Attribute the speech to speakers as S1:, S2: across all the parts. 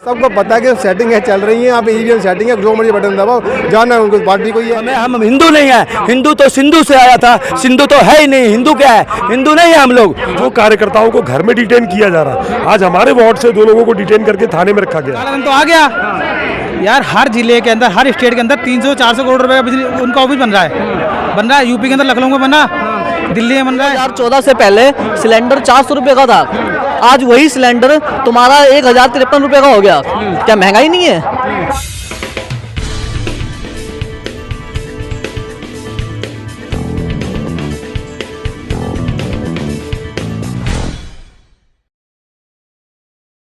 S1: सबको पता है कि सेटिंग है चल रही है, यहाँ पे ईवीएम सेटिंग है, जो मर्जी बटन दबाओ, जाना है उनको पार्टी को ही है।
S2: हम हिंदू नहीं है, हिंदू तो सिंधु से आया था, सिंधु तो है ही नहीं, हिंदू क्या है, हिंदू नहीं है हम लोग।
S3: जो कार्यकर्ताओं को घर में डिटेन किया जा रहा, आज हमारे वार्ड से 2 लोगों को डिटेन करके थाने में रखा गया।
S4: तो आ गया यार, हर जिले के अंदर, हर स्टेट के अंदर 300-400 करोड़ रुपए का बिजली उनका ऑफिस बन रहा है, यूपी के अंदर लखनऊ में बना, दिल्ली में बन रहा है।
S5: 2014 से पहले सिलेंडर 400 रुपये का था, आज वही सिलेंडर तुम्हारा 1053 रुपये का हो गया। क्या महंगाई नहीं है?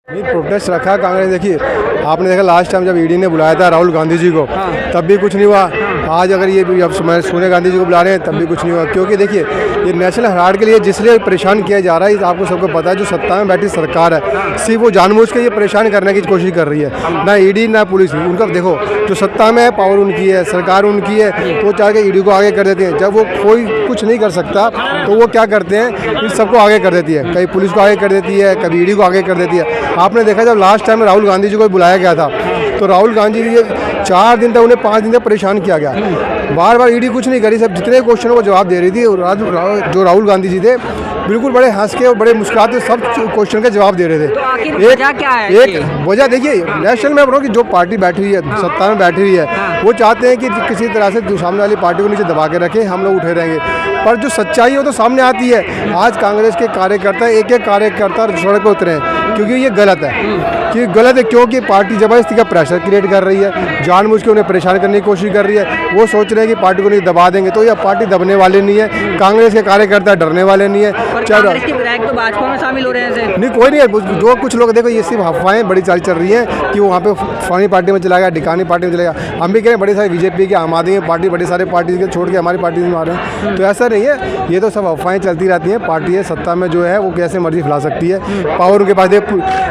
S1: नहीं, प्रोटेस्ट रखा कांग्रेस। देखिए, आपने देखा लास्ट टाइम जब ईडी ने बुलाया था राहुल गांधी जी को, तब भी कुछ नहीं हुआ। आज अगर ये अब सोनिया गांधी जी को बुला रहे हैं, तब भी कुछ नहीं हुआ। क्योंकि देखिए, ये नेशनल हेराल्ड के लिए जिस लिए परेशान किया जा रहा है, आपको सबको पता है, जो सत्ता में बैठी सरकार है, सिर्फ वो जानबूझ के ये परेशान करने की कोशिश कर रही है। ना ईडी ना पुलिस, उनका देखो, जो सत्ता में है पावर उनकी है, सरकार उनकी है, तो चाह के ईडी को आगे कर देते हैं। जब वो कोई कुछ नहीं कर सकता तो वो क्या करते हैं, इन सबको आगे कर देती है। कभी पुलिस को आगे कर देती है, कभी ईडी को आगे कर देती है। आपने देखा जब लास्ट टाइम राहुल गांधी जी को बुलाया गया था, तो राहुल गांधी जी 4 दिन तक, उन्हें 5 दिन तक परेशान किया गया। बार बार ईडी कुछ नहीं करी, सब जितने क्वेश्चनों को जवाब दे रही थी। जो राहुल गांधी जी थे, बिल्कुल बड़े हंस के और बड़े मुस्कुराते सब क्वेश्चन के जवाब दे रहे थे।
S6: तो आखिर वजह क्या है?
S1: एक वजह देखिए, नेशनल में बोलो कि जो पार्टी बैठी हुई है, सत्ता में बैठी हुई है, वो चाहते हैं कि किसी तरह से सामने वाली पार्टी को नीचे दबा के रखें, हम लोग उठे रहेंगे। पर जो सच्चाई है वो तो सामने आती है। आज कांग्रेस के कार्यकर्ता, एक एक कार्यकर्ता सड़क पर उतरे हैं, क्योंकि ये गलत है। कि गलत है क्योंकि पार्टी जबरदस्ती का प्रेशर क्रिएट कर रही है, जानबूझ के उन्हें परेशान करने की कोशिश कर रही है। वो सोच रहे हैं कि पार्टी को नहीं दबा देंगे, तो यह पार्टी दबने वाले नहीं है। कांग्रेस के कार्यकर्ता डरने वाले नहीं है।
S6: तो भाजपा में शामिल हो रहे हैं
S1: नहीं, कोई नहीं है। जो कुछ लोग देखो, ये सिर्फ अफवाहें बड़ी सारी चल रही हैं कि वो वहाँ पे फलानी पार्टी में चला गया, ढिकानी पार्टी में चला गया। हम भी कह रहे हैं बड़े सारे बीजेपी के, आम आदमी पार्टी, बड़े सारे पार्टी के छोड़ के हमारी पार्टी में आ रहे हैं। तो ऐसा नहीं है, ये तो सब अफवाहें चलती रहती हैं। पार्टी है, सत्ता में जो है वो कैसे मर्जी फैला सकती है। पावर उनके पास,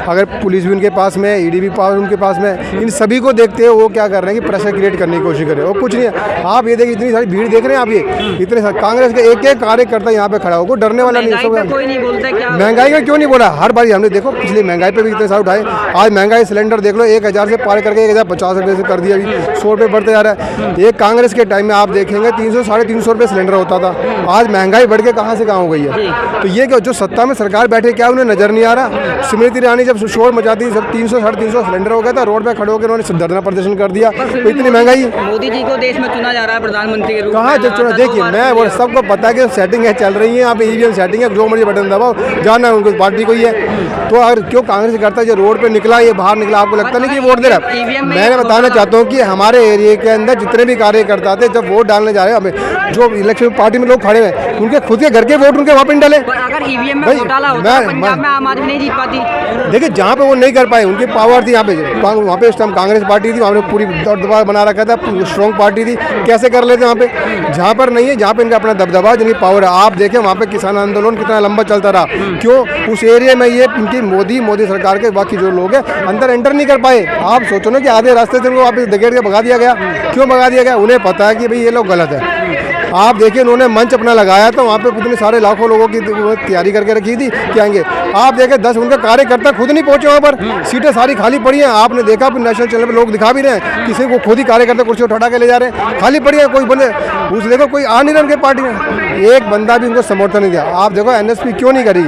S1: अगर पुलिस भी उनके पास में, ईडी भी पावर उनके पास में। इन सभी को देखते हुए वो क्या कर रहे हैं कि प्रेशर क्रिएट करने की कोशिश कर रहे हैं। और कुछ नहीं है। आप ये देखिए, इतनी सारी भीड़ देख रहे हैं आप, ये इतने सारे कांग्रेस के एक एक कार्यकर्ता यहाँ पे खड़ा हो, डरने वाला नहीं है।
S6: कोई नहीं बोलता क्या?
S1: महंगाई का क्यों नहीं बोला? हर बार हमने देखो, पिछली महंगाई पे भी इतने सारे उठाए। आज महंगाई सिलेंडर देख लो, 1000 से पार करके 1050 रुपये से कर दिया, अभी 100 रुपये बढ़ते जा रहा है। एक कांग्रेस के टाइम में आप देखेंगे 300-350 रुपये सिलेंडर होता था। आज महंगाई बढ़ के कहाँ से कहाँ हो गई है। तो ये क्या, जो सत्ता में सरकार बैठे, क्या उन्हें नजर नहीं आ रहा? स्मृति ईरानी जब शोर मचाती, सब 300-350 सिलेंडर हो गया था, रोड पे खड़े होकर उन्होंने धरना प्रदर्शन कर दिया। तो इतनी महंगाई।
S6: मोदी जी को देश में चुना जा रहा है प्रधानमंत्री के रूप में।
S1: कहाँ चुना? देखिए, मैं वो सबको पता है कि सेटिंग है चल रही है, यहाँ पे ईवीएम सेटिंग है, जो मर्जी बटन दबाओ, जाना है उनको पार्टी को ही है। तो अगर क्यों कांग्रेस करता है, जो रोड पे निकला, ये बाहर निकला, आपको लगता नहीं कि वोट दे रहा है? मैंने बताना चाहता हूँ कि हमारे एरिया के अंदर जितने भी कार्यकर्ता थे, जब वोट डालने जा रहे हैं, हमें जो इलेक्शन पार्टी में लोग खड़े हैं, उनके खुद के घर के वोट उनके वहाँ पे डाले।
S6: अगर ईवीएम में वोट डाला होता, पंजाब में आम आदमी नहीं जीत पाती।
S1: देखिए, जहाँ पे वो नहीं कर पाए, उनकी पावर थी, वहाँ पे उस टाइम कांग्रेस पार्टी थी, वहाँ पे पूरी दबदबा बना रखा था, स्ट्रॉन्ग पार्टी थी, कैसे कर लेते वहाँ पे? जहाँ पर नहीं है, जहाँ पे इनका अपना दबदबा, जिनकी पावर है। आप देखें वहाँ पे किसान आंदोलन कितना लंबा चलता रहा, क्यों? उस एरिया में ये इनकी मोदी सरकार के बाकी जो लोग हैं अंदर एंटर नहीं कर पाए। आप सोचो ना कि आधे रास्ते से उनको वापस धकेल के भगा दिया गया। क्यों भगा दिया गया? उन्हें पता है कि भाई ये लोग गलत है। आप देखिए, उन्होंने मंच अपना लगाया था, वहाँ पे कितने सारे लाखों लोगों की तैयारी करके रखी थी कि आएंगे। आप देखें, 10 उनके कार्यकर्ता खुद नहीं पहुंचे वहाँ पर, सीटें सारी खाली पड़ी हैं। आपने देखा नेशनल चैनल पर लोग दिखा भी रहे हैं, किसी को खुद ही कार्यकर्ता कुर्सी उठा के ले जा रहे हैं, खाली पड़ी है। कोई बंदे उस देखो, कोई आ नहीं रहा उनके पार्टी में, एक बंदा भी उनको समर्थन नहीं दिया। आप देखो, एनएसपी क्यों नहीं करी?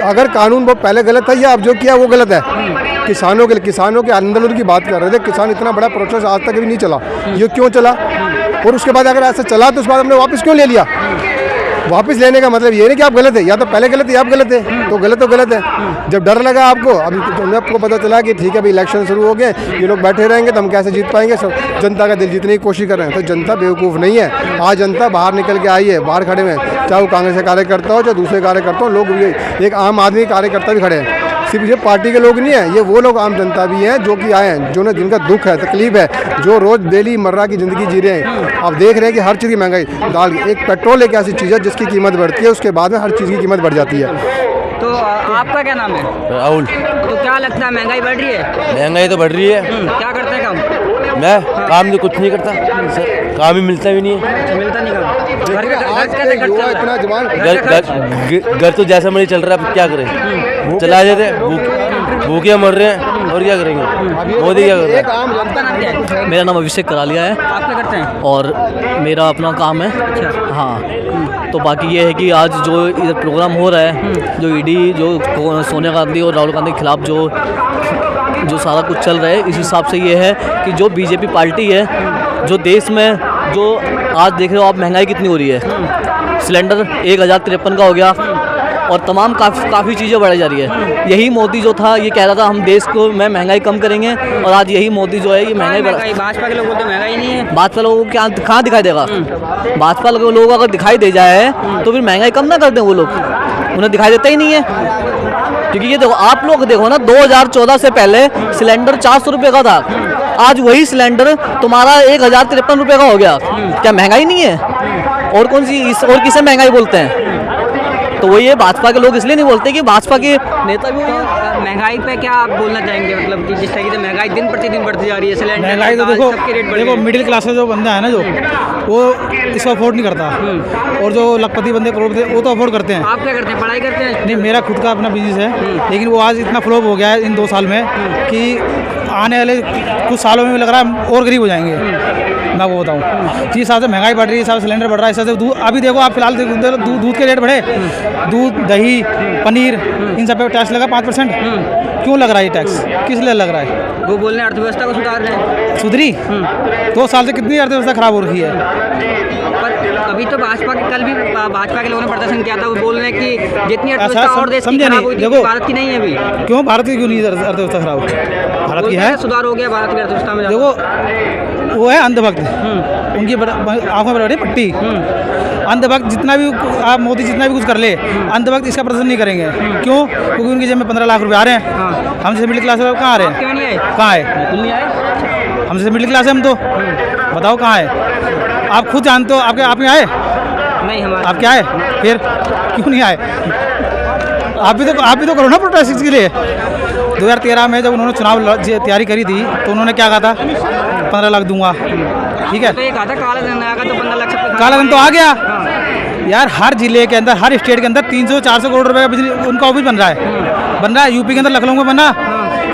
S1: अगर कानून वो पहले गलत था, या अब जो किया वो गलत है। किसानों के आंदोलन की बात कर रहे थे, किसान इतना बड़ा प्रोसेस आज तक भी नहीं चला, ये क्यों चला? और उसके बाद अगर ऐसा चला तो उसके बाद हमने वापस क्यों ले लिया? वापस लेने का मतलब ये नहीं कि आप गलत है, या तो पहले गलत है या आप गलत है। तो गलत है। जब डर लगा आपको, अभी तो आपको पता चला कि ठीक है भाई, इलेक्शन शुरू हो गए, ये लोग बैठे रहेंगे तो हम कैसे जीत पाएंगे? सब जनता का दिल जीतने की कोशिश कर रहे हैं। तो जनता बेवकूफ़ नहीं है। आज जनता बाहर निकल के आई है, बाहर खड़े हुए हैं, चाहे वो कांग्रेस के कार्यकर्ता हो, चाहे दूसरे कार्यकर्ता हो। लोग एक आम आदमी कार्यकर्ता भी खड़े हैं, सिर्फ ये पार्टी के लोग नहीं है, ये वो लोग आम जनता भी हैं जो कि आए हैं, जिनका दुख है, तकलीफ है, जो रोज डेली मर्रा की ज़िंदगी जी रहे हैं। आप देख रहे हैं कि हर चीज़ की महंगाई, दाल, एक पेट्रोल एक ऐसी चीज़ है जिसकी कीमत बढ़ती है, उसके बाद में हर चीज़ की कीमत बढ़ जाती है।
S6: तो आपका क्या नाम है?
S2: राहुल।
S6: तो क्या लगता है, महंगाई बढ़ रही है?
S2: महंगाई तो बढ़ रही है।
S6: क्या करते हैं काम?
S2: मैं काम तो कुछ नहीं करता सर, काम ही मिलता भी नहीं है।
S6: मिलता नहीं काम।
S2: घर तो जैसा मर्जी चल रहा है, अब क्या करें? चला जाते
S7: भूखे मर रहे हैं और क्या करेंगे, मोदी क्या कर रहा है।
S6: आपका नाम क्या है?
S5: मेरा नाम अभिषेक करालिया है
S6: आप क्या करते हैं?
S5: और मेरा अपना काम है।
S6: अच्छा।
S5: हाँ, तो बाकी ये है कि आज जो इधर प्रोग्राम हो रहा है, जो ईडी जो सोनिया गांधी और राहुल गांधी के खिलाफ जो सारा कुछ चल रहा है, इस हिसाब से ये है कि जो बीजेपी पार्टी है, जो देश में जो आज देख रहे हो आप महंगाई कितनी हो रही है, सिलेंडर 1053 का हो गया और तमाम काफ़ी चीज़ें बढ़ाई जा रही है। यही मोदी जो था ये कह रहा था हम देश को में महंगाई कम करेंगे, और आज यही मोदी जो है ये महंगाई बढ़ा।
S6: भाजपा के लोग बोलते हैं महंगाई नहीं है।
S5: भाजपा लोगों को क्या कहाँ दिखाई देगा? भाजपा लोगों को अगर दिखाई दे जाए तो फिर महंगाई कम ना कर दें वो लोग, उन्हें दिखाई देता ही नहीं है। क्योंकि ये देखो, आप लोग देखो ना, 2014 से पहले सिलेंडर 400 रुपये का था, आज वही सिलेंडर तुम्हारा 1053 रुपये का हो गया। क्या महंगाई नहीं है? और कौन सी और किसे महंगाई बोलते हैं? तो वो ये भाजपा के लोग इसलिए नहीं बोलते कि भाजपा के नेता भी
S6: महंगाई पे क्या आप बोलना चाहेंगे? मतलब कि जिस तरीके से महंगाई दिन प्रतिदिन बढ़ती जा रही है, सिलेंडर
S4: महंगाई तो देखो मिडिल क्लास का जो बंदा है ना, जो वो इसको अफोर्ड नहीं करता, और जो लखपति बंदे करोड़पति वो तो अफोर्ड करते हैं।
S6: आप क्या करते हैं? पढ़ाई करते हैं?
S4: नहीं, मेरा खुद का अपना बिजनेस है, लेकिन वो आज इतना फ्लॉप हो गया है इन 2 साल में कि आने वाले कुछ सालों में लग रहा है और गरीब हो जाएंगे। मैं वो बताऊँ, जिस हिसाब से महंगाई बढ़ रही है, इस हिसाब से सिलेंडर बढ़ रहा है, इस हिसाब से दूध, अभी देखो आप फिलहाल दूध के रेट बढ़े, दूध, दही, पनीर, इन सब पे टैक्स लगा 5%। क्यों लग रहा है ये टैक्स? किस लिए लग रहा है?
S6: वो बोल रहे हैं अर्थव्यवस्था को सुधार रहे हैं।
S4: सुधरी 2 साल से कितनी अर्थव्यवस्था खराब हो रही है।
S6: पर अभी तो भाजपा के कल भी भाजपा के लोगों ने प्रदर्शन किया था, वो बोल रहे हैं कि जितनी अर्थव्यवस्था और देश की खराब हुई थी, भारत की नहीं है अभी।
S4: क्यों भारत की क्यों नहीं अर्थव्यवस्था खराब? भारत की है,
S6: सुधार हो गया भारत की अर्थव्यवस्था में।
S4: देखो वो है अंधभक्त, उनकी आंखों में बड़ी पट्टी। अंधभक्त जितना भी आप मोदी जितना भी कुछ कर ले, अंधभक्त इसका प्रदर्शन नहीं करेंगे। क्यों? क्योंकि उनकी जेब में 15 लाख रुपए आ रहे हैं। हम जैसे मिडिल क्लास लोग कहाँ आ रहे हैं?
S6: क्यों नहीं आए?
S4: कहाँ है? हम जैसे मिडिल क्लास है, हम तो बताओ कहाँ है? आप खुद जानते हो, आप यहाँ आए
S6: नहीं, हमारे
S4: आप क्या आए फिर? क्यों नहीं आए? आप भी तो करो ना प्रोटेस्ट इसके लिए। 2013 में जब उन्होंने चुनाव तैयारी करी थी तो उन्होंने क्या कहा था? 15 लाख दूंगा, ठीक है।
S6: तो ये कहा था काला धन आएगा तो 15 लाख सबको
S4: काला धन तो आ गया यार। हर जिले के अंदर, हर स्टेट के अंदर 300-400 करोड़ रुपए का बिजली उनका ऑफिस बन रहा है। यूपी के अंदर लखनऊ में बना,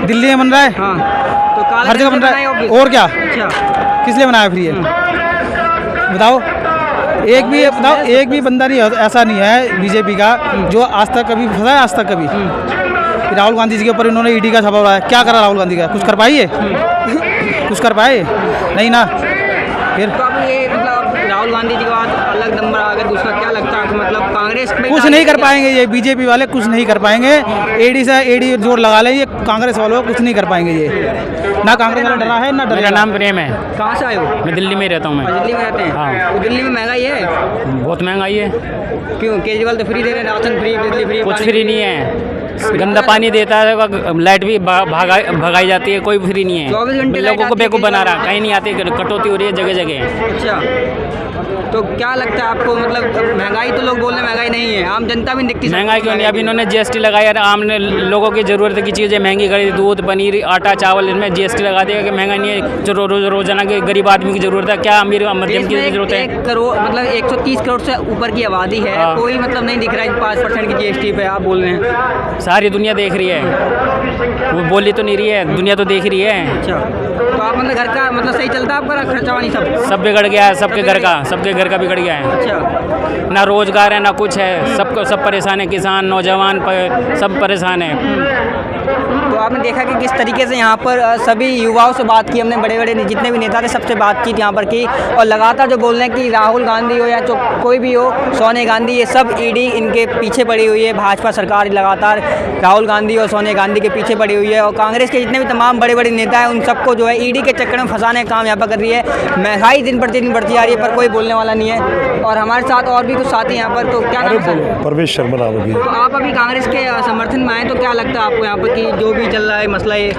S4: दिल्ली में बन रहा है,
S6: तो काला
S4: हर जगह बन रहा है। और क्या, किस लिए बनाया फ्री है? बताओ, एक भी बंदा नहीं ऐसा नहीं है बीजेपी का जो आज तक कभी फंसा है, आज तक कभी। राहुल गांधी जी के ऊपर इन्होंने ईडी का छापा हुआ है, क्या करा राहुल गांधी का? कुछ कर पाई है? कुछ कर पाए? नहीं ना। फिर
S6: तो अब ये मतलब राहुल गांधी जी के बाद अलग नंबर आ गया दूसरा, क्या लगता है कि मतलब कांग्रेस में
S4: कुछ नहीं कर पाएंगे ये बीजेपी वाले, कुछ नहीं कर पाएंगे। एडी जोर लगा ले, ये कांग्रेस वालों कुछ नहीं कर पाएंगे ये। ना कांग्रेस वाला डरा है ना डरा।
S8: मेरा नाम प्रेम है।
S6: कहाँ से आए हो?
S8: मैं दिल्ली में रहता हूँ। मैं
S6: दिल्ली में रहते हैं?
S8: हाँ।
S6: तो दिल्ली में महंगाई है?
S8: बहुत महंगाई है।
S6: क्यों? केजरीवाल तो फ्री दे रहे हैं, राशन फ्री, बिजली फ्री,
S8: कुछ फ्री नहीं है। गंदा पानी देता है, लाइट भी भगाई जाती है, कोई फ्री नहीं है।
S6: 24 घंटे
S8: लोगों को बेवकूफ़ बना रहा, कहीं नहीं आती, कटौती हो रही है जगह जगह।
S6: अच्छा, तो क्या लगता है आपको? मतलब महंगाई तो लोग बोल रहे हैं महंगाई नहीं है, आम जनता भी दिखती।
S8: महंगाई क्यों नहीं? अब इन्होंने जीएसटी लगाया, आम लोगों की ज़रूरत की चीज़ें महंगी करी, दूध, पनीर, आटा, चावल, इनमें जीएसटी लगा दिया कि महंगाई नहीं है। जो रोजाना के गरीब आदमी की ज़रूरत है, क्या अमीर मध्यम की ज़रूरत है?
S6: 1 करोड़ मतलब 130 करोड़ से ऊपर की आबादी है, कोई मतलब नहीं दिख रहा है 5% की जीएसटी पे आप बोल रहे हैं।
S8: सारी दुनिया देख रही है, वो बोली तो नहीं रही है, दुनिया तो देख रही है।
S6: अच्छा, तो आप मतलब घर का मतलब सही चलता है आपका खर्चा पानी? सब
S8: बिगड़ गया है, सबके घर का बिगड़ गया है।
S6: अच्छा,
S8: ना रोजगार है ना कुछ है, सब परेशान है, किसान, नौजवान सब परेशान है।
S6: तो आपने देखा कि किस तरीके से यहाँ पर सभी युवाओं से बात की हमने, बड़े बड़े जितने भी नेता थे सबसे बातचीत यहाँ पर की, और लगातार जो बोल रहे हैं कि राहुल गांधी हो या जो कोई भी हो, सोनिया गांधी, ये सब ईडी इनके पीछे पड़ी हुई है। भाजपा सरकार लगातार राहुल गांधी और सोनिया गांधी के पीछे पड़ी हुई है, और कांग्रेस के जितने भी तमाम बड़े बड़े नेता हैं उन सबको जो है ईडी के चक्कर में फंसाने का काम यहाँ पर कर रही है। महंगाई दिन प्रतिदिन बढ़ती जा रही है, पर कोई बोलने वाला नहीं है। और हमारे साथ और भी कुछ साथी यहाँ पर, तो क्या नाम है सर?
S3: परवेश शर्मा नाम है।
S6: तो आप अभी कांग्रेस के समर्थन में आए, तो क्या लगता है आपको यहाँ पर कि जो भी चल रहा है मसला ये?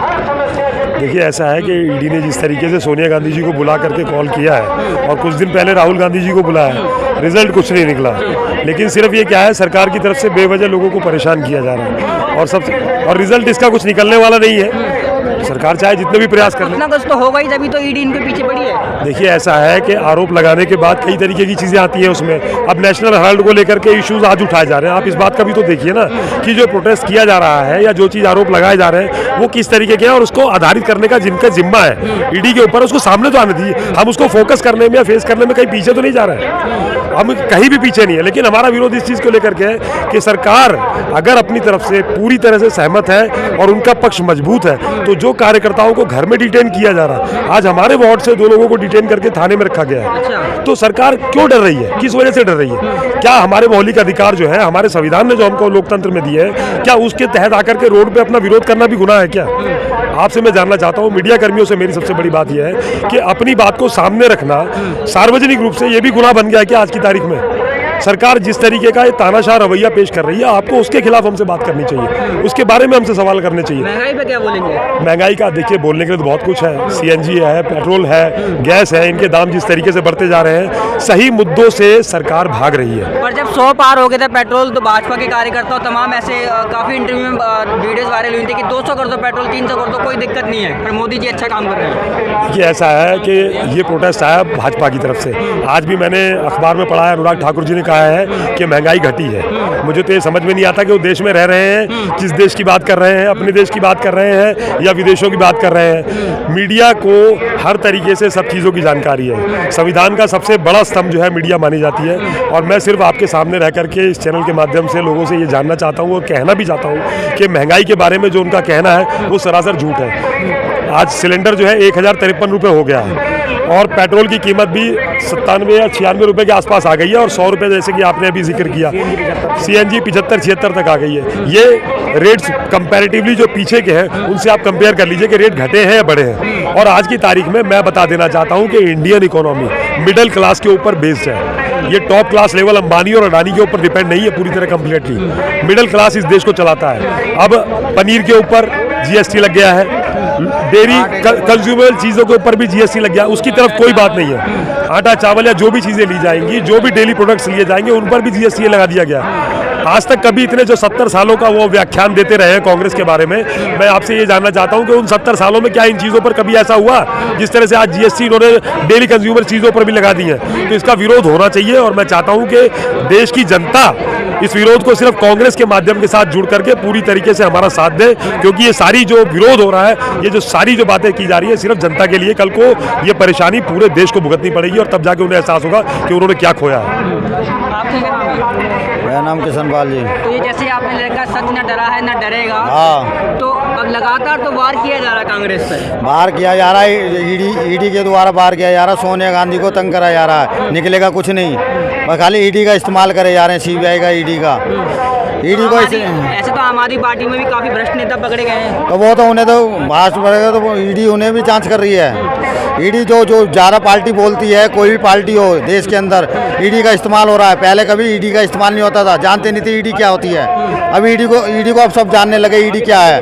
S3: देखिए, ऐसा है कि ईडी ने जिस तरीके से सोनिया गांधी जी को बुला करके कॉल किया है, और कुछ दिन पहले राहुल गांधी जी को बुलाया है, रिजल्ट कुछ नहीं निकला। लेकिन सिर्फ ये क्या है, सरकार की तरफ से बेवजह लोगों को परेशान किया जा रहा है, और रिजल्ट इसका कुछ निकलने वाला नहीं है। सरकार चाहे जितने भी प्रयास कर ले।
S6: कुछ ना कुछ तो होगा ही, तभी तो ईडी इनके पीछे पड़ी है।
S3: देखिए ऐसा है कि आरोप लगाने के बाद कई तरीके की चीज़ें आती हैं उसमें। अब नेशनल हेराल्ड को लेकर के इश्यूज आज उठाए जा रहे हैं। आप इस बात का भी तो देखिए ना कि जो प्रोटेस्ट किया जा रहा है या जो चीज़ आरोप लगाए जा रहे हैं वो किस तरीके के हैं, और उसको आधारित करने का जिनका जिम्मा है ईडी के ऊपर, उसको सामने तो आने दीजिए। हम उसको फोकस करने में या फेस करने में कहीं पीछे तो नहीं जा रहे हैं, हम कहीं भी पीछे नहीं है। लेकिन हमारा विरोध इस चीज़ को लेकर के है कि सरकार अगर अपनी तरफ से पूरी तरह से सहमत है और उनका पक्ष मजबूत है तो जो कार्यकर्ताओं को घर में डिटेन किया जा रहा है, आज हमारे वार्ड से 2 लोगों को डिटेन करके थाने में रखा गया है, तो सरकार क्यों डर रही है, किस वजह से डर रही है? क्या हमारे मौलिक अधिकार जो है हमारे संविधान ने जो हमको लोकतंत्र में दिए है, क्या उसके तहत आकर के रोड पे अपना विरोध करना भी गुनाह है क्या? आपसे मैं जानना चाहता हूँ, मीडिया कर्मियों से मेरी सबसे बड़ी बात यह है कि अपनी बात को सामने रखना सार्वजनिक रूप से ये भी गुनाह बन गया है क्या आज की तारीख में? सरकार जिस तरीके का ये तानाशाह रवैया पेश कर रही है, आपको उसके खिलाफ हमसे बात करनी चाहिए, उसके बारे में हमसे सवाल करने चाहिए।
S6: महंगाई पे क्या बोलेंगे?
S3: महंगाई का देखिए बोलने के लिए तो बहुत कुछ है, सीएनजी है, पेट्रोल है, गैस है, इनके दाम जिस तरीके से बढ़ते जा रहे हैं, सही मुद्दों से सरकार भाग रही है।
S6: पर जब 100 पार हो गए थे पेट्रोल, तो भाजपा के कार्यकर्ता तमाम ऐसे काफ़ी इंटरव्यू में वीडियोस वायरल हुई थी कि 200 कर दो पेट्रोल, 300 कर दो, कोई दिक्कत नहीं है, पर मोदी जी अच्छा काम कर रहे हैं।
S3: देखिए ऐसा है कि ये प्रोटेस्ट आया भाजपा की तरफ से। आज भी मैंने अखबार में पढ़ा है, अनुराग ठाकुर जी ने कहा है कि महंगाई घटी है। मुझे तो ये समझ में नहीं आता कि वो देश में रह रहे हैं, किस देश की बात कर रहे हैं, अपने देश की बात कर रहे हैं या विदेशों की बात कर रहे हैं। मीडिया को हर तरीके से सब चीज़ों की जानकारी है। संविधान का सबसे बड़ा स्तंभ जो है मीडिया मानी जाती है, और मैं सिर्फ आपके सामने रह करके इस चैनल के माध्यम से लोगों से ये जानना चाहता हूँ और कहना भी चाहता हूँ कि महंगाई के बारे में जो उनका कहना है वो सरासर झूठ है। आज सिलेंडर जो है 1053 रुपये हो गया है, और पेट्रोल की कीमत भी 97 या 96 रुपये के आसपास आ गई है, और 100 रुपये जैसे कि आपने अभी जिक्र किया, सीएनजी 75-76 तक आ गई है। ये रेट्स कंपैरेटिवली जो पीछे के हैं उनसे आप कंपेयर कर लीजिए कि रेट घटे हैं या बढ़े हैं। और आज की तारीख में मैं बता देना चाहता हूँ कि इंडियन इकोनॉमी मिडिल क्लास के ऊपर बेस्ड है। ये टॉप क्लास लेवल अंबानी और अडानी के ऊपर डिपेंड नहीं है पूरी तरह कंप्लीटली। मिडिल क्लास इस देश को चलाता है। अब पनीर के ऊपर जीएसटी लग गया है, डेयरी कंज्यूमर चीज़ों के ऊपर भी जीएसटी लग गया, उसकी तरफ कोई बात नहीं है। आटा चावल या जो भी चीज़ें ली जाएंगी, जो भी डेली प्रोडक्ट्स लिए जाएंगे, उन पर भी जीएसटी लगा दिया गया। आज तक कभी इतने जो 70 सालों का वो व्याख्यान देते रहे हैं कांग्रेस के बारे में, मैं आपसे ये जानना चाहता हूं कि उन 70 सालों में क्या इन चीज़ों पर कभी ऐसा हुआ जिस तरह से आज जीएसटी इन्होंने डेली कंज्यूमर चीज़ों पर भी लगा दी है? तो इसका विरोध होना चाहिए, और मैं चाहता हूं कि देश की जनता इस विरोध को सिर्फ कांग्रेस के माध्यम के साथ जुड़ करके पूरी तरीके से हमारा साथ दे, क्योंकि ये सारी जो विरोध हो रहा है, ये जो सारी जो बातें की जा रही है सिर्फ जनता के लिए। कल को ये परेशानी पूरे देश को भुगतनी पड़ेगी, और तब जाके उन्हें एहसास होगा कि उन्होंने क्या खोया है।
S6: आपका क्या नाम है?
S7: मेरा नाम किशनपाल जी।
S6: तो ये जैसे आपने लिखा सच न डरा है न डरेगा,
S7: हाँ।
S6: तो अब लगातार तो वार किया जा रहा है कांग्रेस पर।
S7: बाहर किया जा रहा है, ईडी के द्वारा बाहर किया जा रहा है, सोनिया गांधी को तंग करा जा रहा है, निकलेगा कुछ नहीं, बस खाली ईडी का इस्तेमाल करे जा रहे हैं, सीबीआई का, ईडी का। ईडी को
S6: ऐसे तो आम आदमी पार्टी में भी काफ़ी भ्रष्ट नेता पकड़े गए हैं,
S7: तो वो तो उन्हें तो भाष पड़ेगा, तो ईडी उन्हें भी जांच कर रही है। ईडी जो ज़्यादा पार्टी बोलती है, कोई भी पार्टी हो देश के अंदर, ईडी का इस्तेमाल हो रहा है। पहले कभी ईडी का इस्तेमाल नहीं होता था, जानते नहीं थे ईडी क्या होती है। अब ईडी को अब सब जानने लगे ईडी क्या है,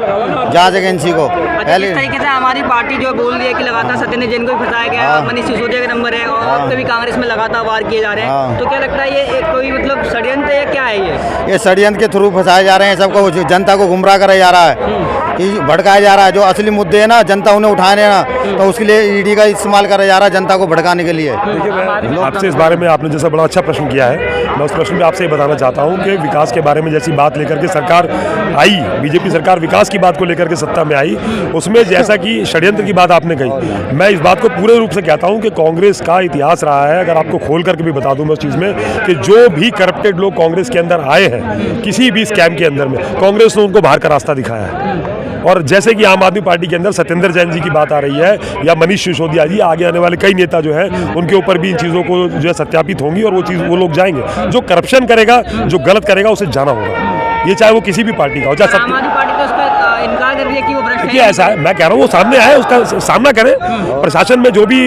S7: जांच एजेंसी को।
S6: पहले इस तरीके से हमारी पार्टी जो बोल रही है कि लगातार सत्येंद्र जैन को भी फंसाया गया है, मनीष सिसोदिया का नंबर है, और तो भी कांग्रेस में लगातार वार किए जा रहे हैं, तो क्या लगता है ये कोई मतलब षड्यंत्र है, क्या है
S7: ये षड्यंत्र के थ्रू फंसाए जा रहे हैं सबको, जनता को गुमराह कराया जा रहा है, कि भड़काया जा रहा है। जो असली मुद्दे हैं ना, जनता उन्हें उठाने ना, तो उसके लिए ईडी का इस्तेमाल करा जा रहा है जनता को भड़काने के लिए।
S3: देखिए मैं आपसे इस बारे में, आपने जैसा बड़ा अच्छा प्रश्न किया है, मैं उस प्रश्न में आपसे ये बताना चाहता हूँ कि विकास के बारे में जैसी बात लेकर के सरकार आई, बीजेपी सरकार विकास की बात को लेकर के सत्ता में आई, उसमें जैसा कि षड्यंत्र की बात आपने कही, मैं इस बात को पूरे रूप से कहता हूँ कि कांग्रेस का इतिहास रहा है। अगर आपको खोल करके भी बता दूँ मैं उस चीज़ में कि जो भी करप्टेड लोग कांग्रेस के अंदर आए हैं, किसी भी स्कैम के अंदर में, कांग्रेस ने उनको बाहर का रास्ता दिखाया है। और जैसे कि आम आदमी पार्टी के अंदर सत्येंद्र जैन जी की बात आ रही है, या मनीष सिसोदिया जी, आगे आने वाले कई नेता जो है उनके ऊपर भी इन चीज़ों को जो है सत्यापित होंगी, और वो लोग जाएंगे। जो करप्शन करेगा, जो गलत करेगा, उसे जाना होगा, ये चाहे वो किसी भी पार्टी का हो, चाहे
S6: आम आदमी पार्टी तो उसका इनकार कर रही है कि वो भ्रष्ट है।
S3: ऐसा है, मैं कह रहा हूँ वो सामने आए, उसका सामना करें। प्रशासन में जो भी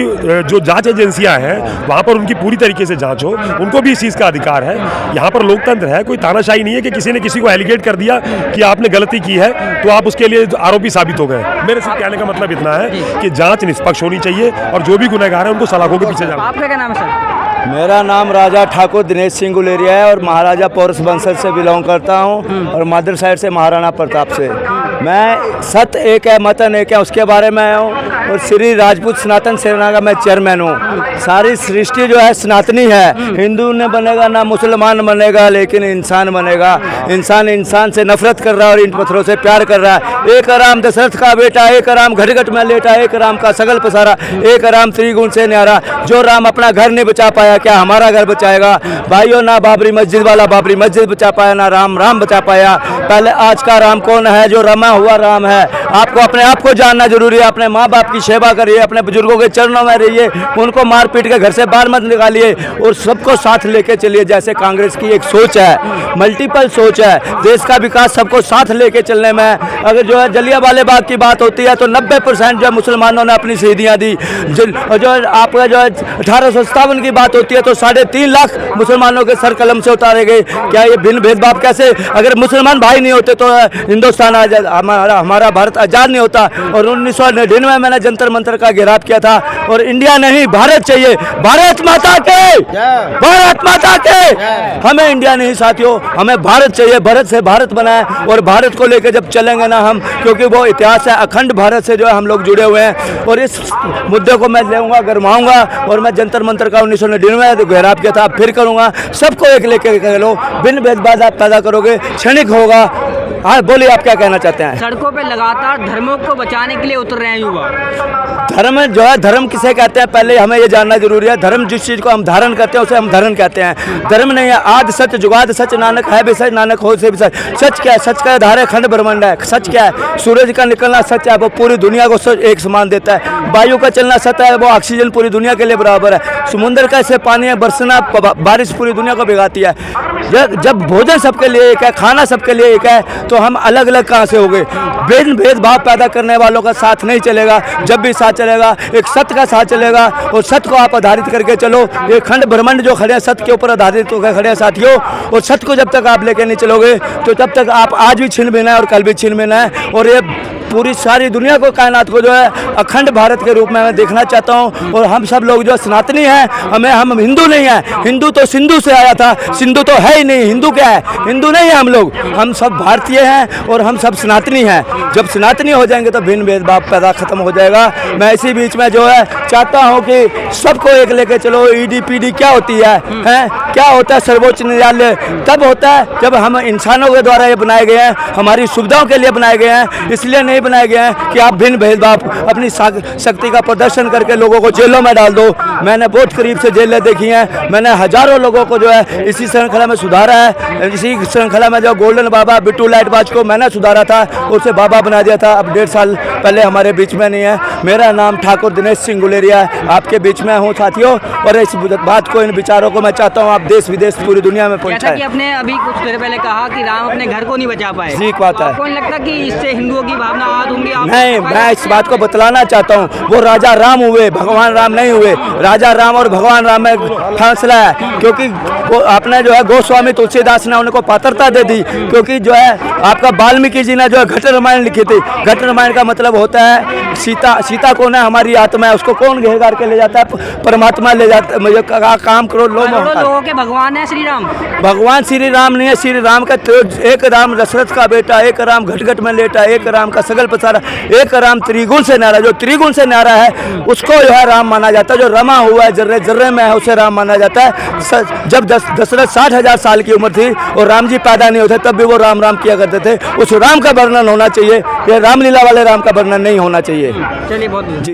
S3: जो जांच एजेंसियां हैं, वहाँ पर उनकी पूरी तरीके से जांच हो, उनको भी इस चीज़ का अधिकार है। यहाँ पर लोकतंत्र है, कोई तानाशाही नहीं है कि किसी ने किसी को एलिगेट कर दिया कि आपने गलती की है तो आप उसके लिए आरोपी साबित हो गए। मेरे सिर्फ कहने का मतलब इतना है कि जांच निष्पक्ष होनी चाहिए, और जो भी गुनहगार है उनको सलाखों के पीछे जाना।
S6: आपका क्या नाम है सर?
S2: मेरा नाम राजा ठाकुर दिनेश सिंह गुलेरिया है, और महाराजा पौरस वंशज से बिलोंग करता हूँ, और मदर साइड से महाराणा प्रताप से। मैं सत एक है मत अनेक है उसके बारे में आया हूँ, और श्री राजपूत सनातन सेना का मैं चेयरमैन हूँ। सारी सृष्टि जो है सनातनी है, हिंदू ने बनेगा ना मुसलमान बनेगा, लेकिन इंसान बनेगा। इंसान इंसान से नफरत कर रहा है और इन पत्थरों से प्यार कर रहा है। एक राम दशरथ का बेटा, एक राम घट घट में लेटा, एक राम का सगल पसारा, एक राम त्रिगुण से न्यारा। जो राम अपना घर नहीं बचा पाया, क्या हमारा घर बचाएगा? भाइयों, ना बाबरी मस्जिद वाला बाबरी मस्जिद बचा पाया, ना राम राम बचा पाया। पहले आज का राम कौन है? जो रमा हुआ राम है। आपको अपने आप को जानना जरूरी है। अपने माँ बाप की सेवा करिए, अपने बुजुर्गों के चरणों में रहिए, उनको मार पीट के घर से बाहर मत निकालिए, और सबको साथ लेके चलिए। जैसे कांग्रेस की एक सोच है, मल्टीपल सोच है, देश का विकास सबको साथ लेके चलने में। अगर जो है जलियांवाले बाग की बात होती है तो 90% जो मुसलमानों ने अपनी शहीदियाँ दी। जो आपका जो है 1857 की बात होती है तो 3.5 लाख मुसलमानों के सर कलम से उतारे गए। क्या ये भिन्न भेदभाव कैसे? अगर मुसलमान भाई नहीं होते तो हिंदुस्तान हमारा भारत आज़ाद नहीं होता। और 1999 में मैंने जंतर मंतर का घेराव किया था। और इंडिया नहीं, भारत चाहिए। भारत माता के, भारत माता के। हमें इंडिया नहीं साथियों, हमें भारत चाहिए। भारत से भारत बना है, और भारत को लेकर जब चलेंगे ना हम, क्योंकि वो इतिहास है, अखंड भारत से जो है हम लोग जुड़े हुए हैं। और इस मुद्दे को मैं लेऊंगा, गरमाऊंगा। और मैं जंतर मंतर का 1999 में घेराव किया था, फिर करूंगा। सबको एक लेके चलो, बिन भेदभाव आप पैदा करोगे, क्षणिक होगा। हाँ बोलिए, आप क्या कहना चाहते हैं?
S6: सड़कों पे लगातार धर्मों को बचाने के लिए उतर रहे हैं युवा।
S2: धर्म जो है, धर्म किसे कहते हैं पहले हमें ये जानना जरूरी है। धर्म जिस चीज़ को हम धारण करते हैं उसे हम धर्म कहते हैं। धर्म नहीं है आदि सच जुगाद सच, नानक है भी सच, नानक हो से भी सच। सच क्या है? सच का आधार है खंड ब्रह्मांड है। सच क्या है? सूरज का निकलना सच है, वो पूरी दुनिया को एक समान देता है। वायु का चलना सच है, वो ऑक्सीजन पूरी दुनिया के लिए बराबर है। समुद्र का ऐसे पानी है, बरसना बारिश पूरी दुनिया को भिगाती है। जब भोजन सबके लिए एक है, खाना सबके लिए एक है, तो हम अलग अलग कहाँ से हो गए? भेदभाव पैदा करने वालों का साथ नहीं चलेगा। जब भी साथ चलेगा, एक सत्य का साथ चलेगा, और सत्य को आप आधारित करके चलो। ये खंड ब्रह्मांड जो खड़े हैं सत्य के ऊपर आधारित होकर खड़े हैं साथियों। और सत्य को जब तक आप लेके नहीं चलोगे तो तब तक आप आज भी छीन लेना है और कल भी छीन लेना है। और ये पूरी सारी दुनिया को, कायनात को जो है अखंड भारत के रूप में मैं देखना चाहता हूँ। और हम सब लोग जो सनातनी हैं, हम हिंदू नहीं हैं। हिंदू तो सिंधु से आया था, सिंधु तो है ही नहीं। हिंदू क्या है? हिंदू नहीं है हम लोग। हम सब भारतीय हैं और हम सब सनातनी हैं। जब सनातनी हो जाएंगे तो भिन्न भेदभाव पैदा खत्म हो जाएगा। मैं इसी बीच में जो है चाहता हूँ कि सबको एक लेके चलो। ईडी पीडी क्या होती है? क्या होता है? सर्वोच्च न्यायालय तब होता है जब हम इंसानों के द्वारा ये बनाए गए हैं, हमारी सुविधाओं के लिए बनाए गए हैं। इसलिए नहीं बनाए गए हैं कि आप भिन्न भेदभाव अपनी शक्ति का प्रदर्शन करके लोगों को जेलों में डाल दो। मैंने बहुत करीब से जेलें देखी हैं। मैंने हजारों लोगों को जो है इसी श्रृंखला में सुधारा है। इसी श्रृंखला में जो गोल्डन बाबा बिट्टू लाइटबाज को मैंने सुधारा था, उसे बाबा बना दिया था। अब 1.5 साल पहले हमारे बीच में नहीं है। मेरा नाम ठाकुर दिनेश सिंह गुलेरिया है, आपके बीच में हूँ साथियों। और इस बात को, इन विचारों को मैं चाहता हूँ आप देश विदेश पूरी दुनिया में पहुँचाएं।
S6: आपने अभी कुछ देर पहले कहा कि राम अपने घर को नहीं बचा पाए,
S2: ठीक बात है।
S6: आपको नहीं लगता कि इससे हिंदुओं की भावना आहत होंगी?
S2: नहीं, मैं इस बात को बतलाना चाहता हूँ, वो राजा राम हुए, भगवान राम नहीं हुए। राजा राम और भगवान राम में फासला है। क्योंकि वो आपने जो है गोस्वामी तुलसीदास ने उनको पात्रता दे दी। क्योंकि जो है आपका वाल्मीकि जी ने जो है घट रामायण लिखी थी। घट रामायण का मतलब होता है सीता कौन है? हमारी आत्मा है। उसको कौन घेर के ले जाता है? परमात्मा ले जाता है। मुझे काम करो
S6: लोगों के भगवान है श्री राम।
S2: भगवान श्री राम नहीं है। श्री राम का एक राम दशरथ का बेटा, एक राम घट घट में लेटा, एक राम का सगल पसारा, एक राम त्रिगुण से न्यारा। जो त्रिगुण से न्यारा है उसको जो है राम माना जाता है। जो रमा हुआ है, जर्रे जर्रे में है, उसे राम माना जाता है। जब दशरथ 60,000 साल की उम्र थी और राम जी पैदा नहीं होते तब भी वो राम राम किया करते थे। उस राम का वर्णन होना चाहिए, ये रामलीला वाले राम का वर्णन नहीं होना चाहिए।
S6: चलिए बहुत